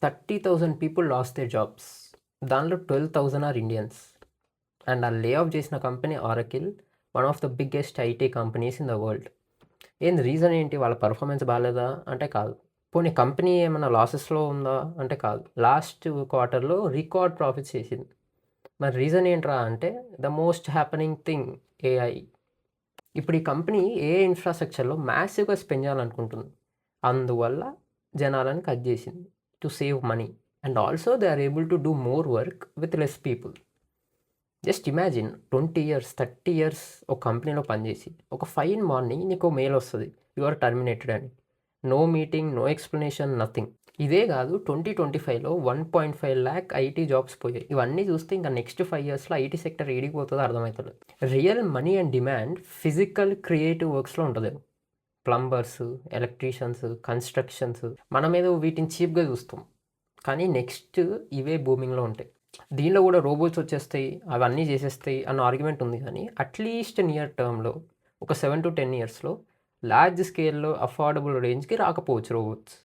30,000 people last there jobs. దానిలో 12,000 are Indians. And ఆ lay off చేసిన company Oracle, one of the biggest IT companies in the world. ఏంది reason ఏంటి? వాళ్ళ performance బాలేదా అంటే కాదు. పోనీ కంపెనీ ఏమన్నా లాసెస్‌లో ఉందా అంటే కాదు. లాస్ట్ క్వార్టర్‌లో రికార్డ్ ప్రాఫిట్స్ చేసింది. మరి రీజన్ ఏంట్రా అంటే the most happening thing AI. ఇప్పుడు ఈ కంపెనీ ఏఐ ఇన్‌ఫ్రాస్ట్రక్చర్‌లో మాసివ్‌గా స్పెండ్ చేయాలనుకుంటుంది. అందువల్ల జనాలను కట్ చేసింది to save money. And also they are able to do more work with less people. Just imagine 20 years, 30 years ఒక కంపెనీలో పనిచేసి, ఒక ఫైన్ మార్నింగ్ నీకో మెయిల్ వస్తది. యూ ఆర్ టర్మినేటెడ్ అని. No meeting, no explanation, nothing. ఇదే కాదు 2025లో 1.5 లాక్ ఐటీ జాబ్స్ పోయాయి. ఇవన్నీ చూస్తే ఇంకా నెక్స్ట్ 5 ఇయర్స్‌లో ఐటీ సెక్టర్ ఏడికి పోతదో అర్థమైతలేదు. Real money and demand physical, creative వర్క్స్‌లో ఉంటదేమో. ప్లంబర్స్, ఎలక్ట్రీషియన్స్, కన్‌స్ట్రక్షన్స్ మనమేదో వీటిని చీప్‌గా చూస్తాం. కానీ నెక్స్ట్ ఇవే బూమింగ్‌లో ఉంటాయి. దీనిలో కూడా రోబోట్స్ వచ్చేస్తాయి, అవన్నీ చేసేస్తాయి అన్న ఆర్గ్యుమెంట్ ఉంది. కానీ అట్లీస్ట్ నియర్ టర్మ్‌లో ఒక 7-10 ఇయర్స్‌లో లార్జ్ స్కేల్‌లో అఫోర్డబుల్ రేంజ్‌కి రాకపోవచ్చు రోబోట్స్.